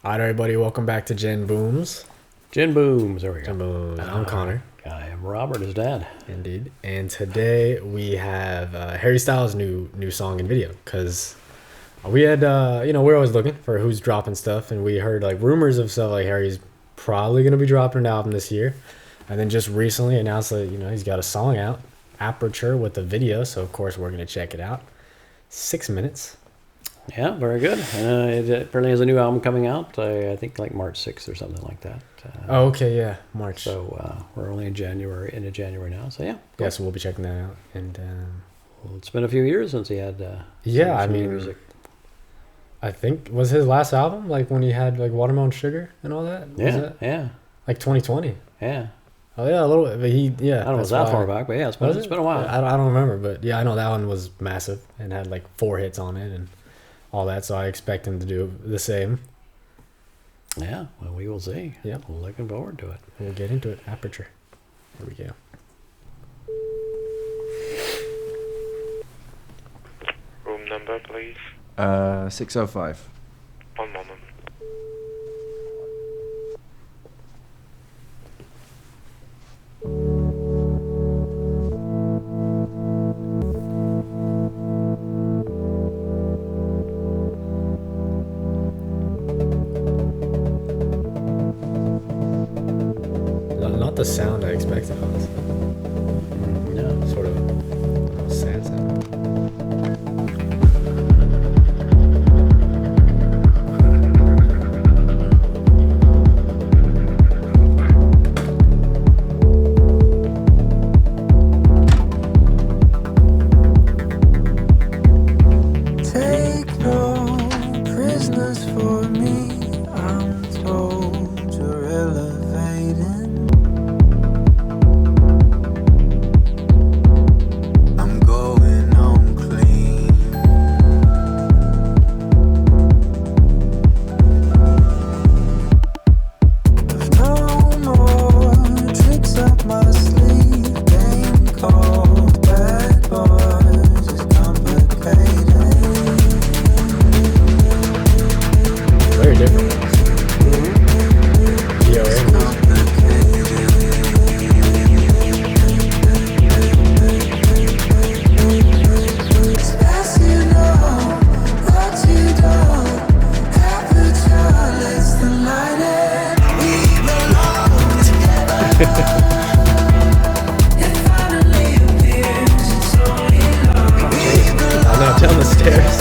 All right, everybody, welcome back to Gen Booms. Gin Booms, there we go. Gen Booms. I'm Connor. I am Robert, his dad. Indeed. And today we have Harry Styles' new song and video, because we had, we're always looking for who's dropping stuff, and we heard like rumors of stuff like Harry's probably going to be dropping an album this year. And then just recently announced that, he's got a song out, Aperture, with a video, so of course we're going to check it out. 6 minutes. Yeah, very good. It apparently has a new album coming out, I think like March 6th or something like that. Oh, okay, yeah, March. So we're only into January now, so yeah. Cool. Yeah, so we'll be checking that out. And well, it's been a few years since he had some music. I think, was his last album, like when he had like Watermelon Sugar and all that? Yeah. Like 2020. Yeah. Oh yeah, a little bit, but I don't know if it's that far back, but yeah, it's been a while. I don't remember, but yeah, I know that one was massive and had like 4 hits on it and all that, so I expect him to do the same. Yeah, well, we will see. Yep. Looking forward to it. We'll get into it. Aperture. Here we go. Room number, please. 605. One moment. Not the sound I expected, honestly. Yeah. Sort of sad sound. Take no prisoners for me. I'm told you're elevating. I'm going on clean. There's no more tricks up my sleeve. Game called bad boys is complicated. Very different. DOA. I'm now down the stairs.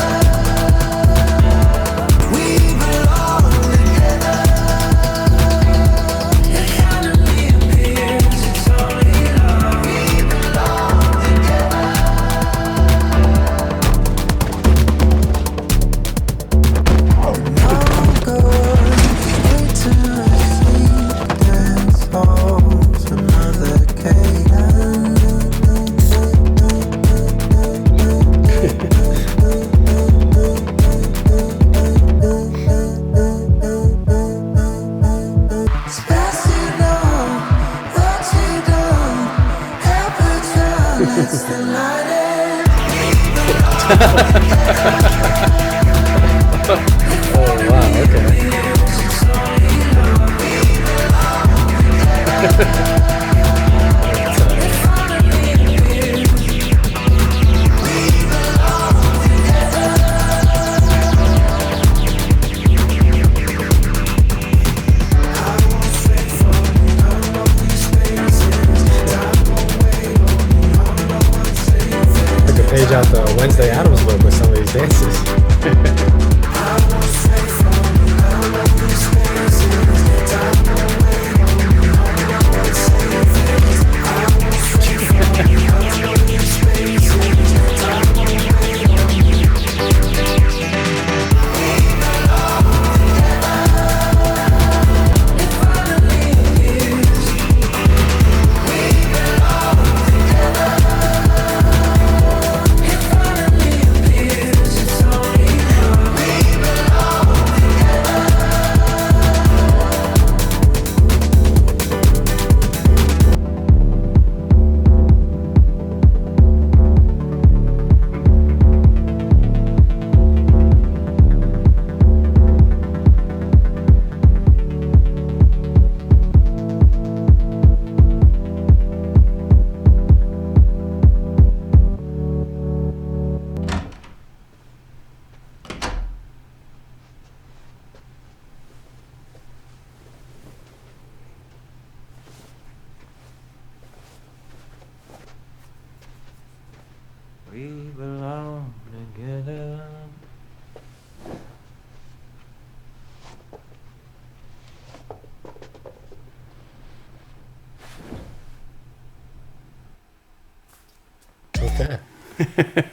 Oh wow, okay. Took a page out the Wednesday Addams book with some of these dances.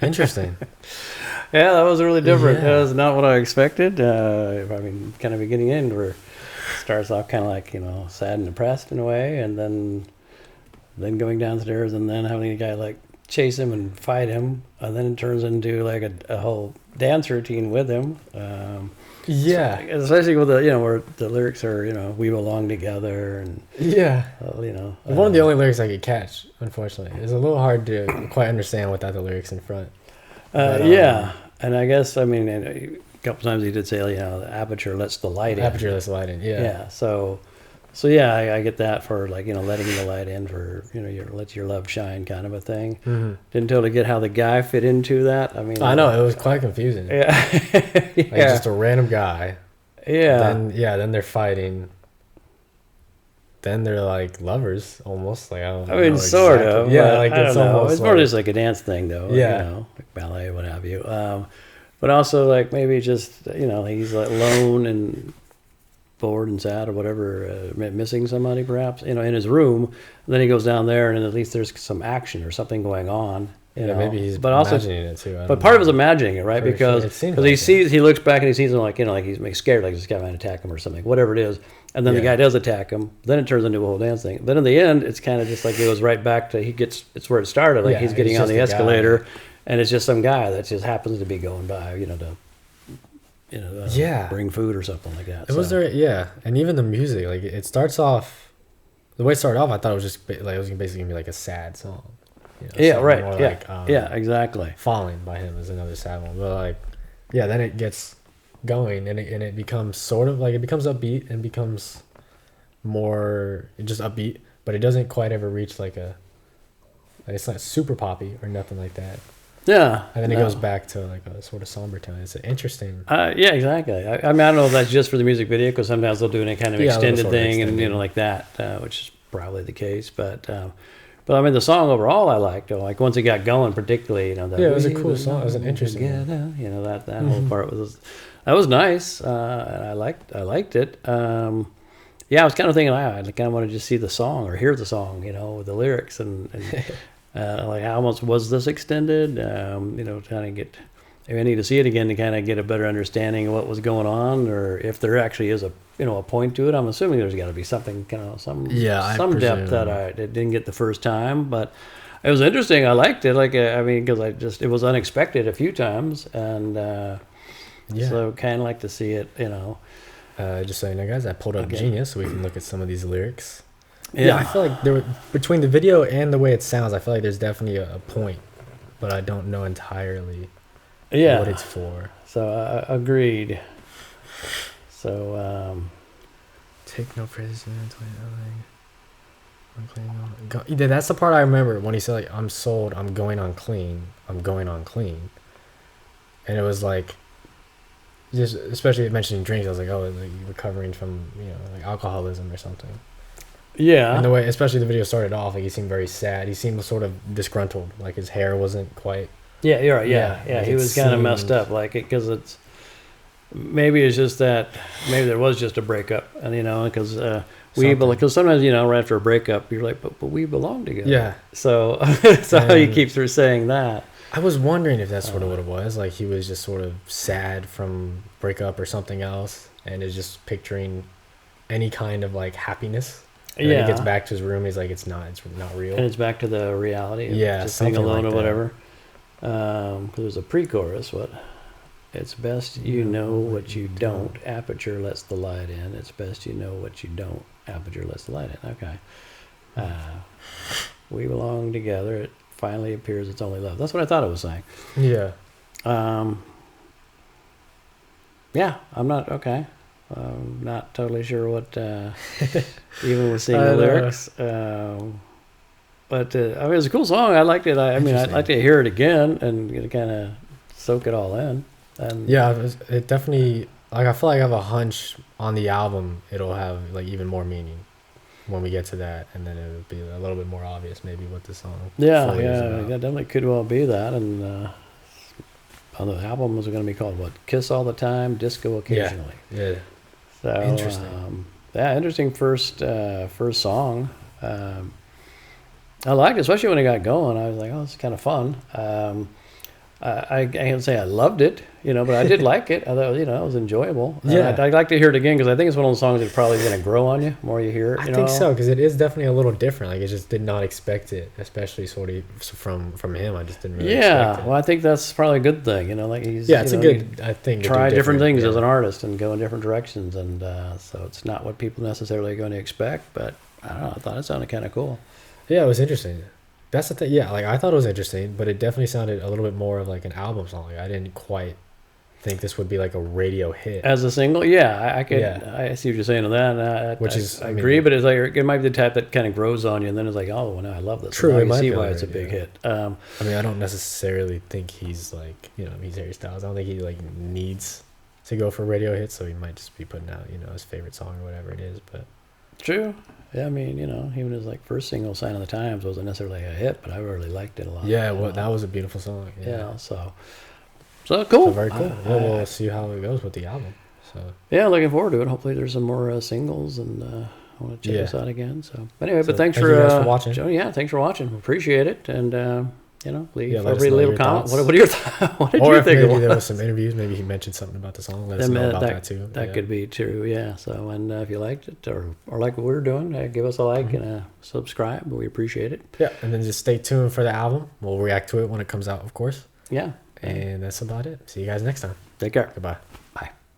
Interesting. Yeah, that was really different. Yeah. That was not what I expected. I mean, kind of beginning in where it starts off kind of like, sad and depressed in a way, and then going downstairs and then having a guy like chase him and fight him, and then it turns into like a whole dance routine with him. Yeah. Especially with the, where the lyrics are, we belong together, and, Yeah. One of the uh, only lyrics I could catch, unfortunately. It's a little hard to quite understand without the lyrics in front. But, yeah. And I guess, I mean, a couple times he did say, the aperture lets the light in. Aperture lets the light in, yeah. Yeah. So yeah, I get that for like, letting the light in for, let your love shine kind of a thing. Mm-hmm. Didn't totally get how the guy fit into that. I mean, I know, it was quite confusing. Yeah. Like just a random guy. Yeah. Then they're fighting. Then they're like lovers almost. Like I don't I mean, know sort exactly. of. Yeah, but like I don't it's know. almost It's more like- just like a dance thing, though. Yeah. Like ballet, what have you. But also like maybe just he's like alone and bored and sad or whatever, missing somebody perhaps. In his room. And then he goes down there, and at least there's some action or something going on. Maybe he's but also, imagining it too. I but don't part know. of it's imagining it, right? For Because sure. It seems he like it. he looks back and he sees him like like he's scared, like this guy might attack him or something, whatever it is. And then the Yeah. guy does attack him. Then it turns into a whole dance thing. Then in the end, it's kind of just like it goes right back to it's where it started. Like Yeah, he's getting he's on the just a guy. escalator, and it's just some guy that just happens to be going by, to Yeah. bring food or something like that. It was So, there, yeah, and even the music, like it starts off. The way it started off, I thought it was just like it was basically gonna be like a sad song. Yeah, something right. more Yeah, like, yeah, exactly. Falling by him is another sad one, but like, yeah, then it gets going and it becomes sort of like it becomes upbeat and becomes more just upbeat, but it doesn't quite ever reach like it's not super poppy or nothing like that. Yeah. And then it no. goes back to like a sort of somber tone. It's an interesting. Yeah, exactly. I mean, I don't know if that's just for the music video, because sometimes they'll do any kind of Yeah, a little extended sort of thing, and extended. like that, which is probably the case. But I mean, the song overall I liked. Like once it got going, particularly, the Yeah, it was a "We cool song. It was an belong interesting one. together," that whole part was nice. And I liked it. Yeah, I was kind of thinking I kind of wanted to just see the song or hear the song, with the lyrics and like how much was this extended? Kind of get. Maybe I need to see it again to kind of get a better understanding of what was going on, or if there actually is a point to it. I'm assuming there's got to be something, some I some depth that presume. I didn't get the first time, but it was interesting. I liked it. Like I mean, because it was unexpected a few times, and Yeah. so kind of like to see it. Just so you know, guys, I pulled up Okay. Genius so we can look at some of these lyrics. Yeah, I feel like between the video and the way it sounds, I feel like there's definitely a point, but I don't know entirely yeah. what it's for. So agreed. So Take no praise. Yeah, that's the part I remember when he said like, "I'm sold. I'm going on clean. I'm going on clean," and it was like, just especially mentioning drinks. I was like, "Oh, like recovering from like alcoholism or something." yeah. And the way, especially the video started off, like he seemed very sad. He seemed sort of disgruntled. Like his hair wasn't quite. Yeah, you're right. Yeah, Yeah, yeah. like He it was kind of messed seemed- up, like it, because it's maybe it's just that maybe there was just a breakup, and because Something. because sometimes right after a breakup you're like, but we belong together. Yeah, So so he And- keeps through saying that. I was wondering if that's sort of what it was. Like he was just sort of sad from breakup or something else, and is just picturing any kind of like happis. And then Yeah. he gets back to his room. He's like, it's not real. And it's back to the reality of Yeah, just being something alone like or that. whatever. Because there's a pre-chorus. What? It's best you know what you don't. Aperture lets the light in. It's best you know what you don't. Aperture lets the light in. Okay. We belong together. It finally appears it's only love. That's what I thought it was saying. Yeah. Yeah, I'm not okay. Not totally sure what even with seeing I the know. lyrics. But I mean, it's a cool song. I liked it. I mean, I'd like to hear it again and kind of soak it all in. And Yeah, it definitely, like I feel like I have a hunch on the album it'll have like even more meaning when we get to that, and then it'll be a little bit more obvious maybe what the song yeah, fully is yeah, about. that definitely could well be that. And on the album was going to be called what? Kiss All the Time, Disco Occasionally. Yeah. So Interesting. yeah, interesting first song. I liked it, especially when it got going. I was like, oh, it's kind of fun. I can't say I loved it, but I did like it. I thought, it was enjoyable. Yeah. I'd like to hear it again because I think it's one of those songs that's probably going to grow on you the more you hear it. I think so, because it is definitely a little different. Like, I just did not expect it, especially sort of from him. I just didn't really expect it. Well, I think that's probably a good thing. Like he's It's a good, I think. to try do different things yeah. as an artist and go in different directions, and so it's not what people necessarily are going to expect. But I don't know. I thought it sounded kind of cool. Yeah, it was interesting. That's the thing. Yeah, like I thought it was interesting, but it definitely sounded a little bit more of like an album song. Like, I didn't quite think this would be like a radio hit. As a single, yeah, I could. Yeah. I see what you're saying on that. I mean, agree, but it's like it might be the type that kind of grows on you, and then it's like, oh, well, no, I love this. True, Now it you might see be why on it's a radio. big hit. I mean, I don't necessarily think he's like, he's Harry Styles. I don't think he like needs to go for radio hits, so he might just be putting out, his favorite song or whatever it is. But True. Yeah, I mean, even his like first single, "Sign of the Times," wasn't necessarily a hit, but I really liked it a lot. yeah, well, that was a beautiful song. Yeah, so cool. So very cool. We'll see how it goes with the album. So Yeah, looking forward to it. Hopefully, there's some more singles, and I want to check this out again. So, anyway, So but thanks thank for, you guys for watching. Joe, yeah, thanks for watching. Appreciate it, and leave Yeah, let us everybody know leave a your comment. thoughts. What are your thoughts? What did or you if think? maybe of there it? was some interviews, maybe he mentioned something about the song. Let us Then know about that too. That Yeah. could be true, yeah. So, and if you liked it or like what we're doing, give us a like and a subscribe. We appreciate it. Yeah, and then just stay tuned for the album. We'll react to it when it comes out, of course. Yeah. And that's about it. See you guys next time. Take care. Goodbye. Bye.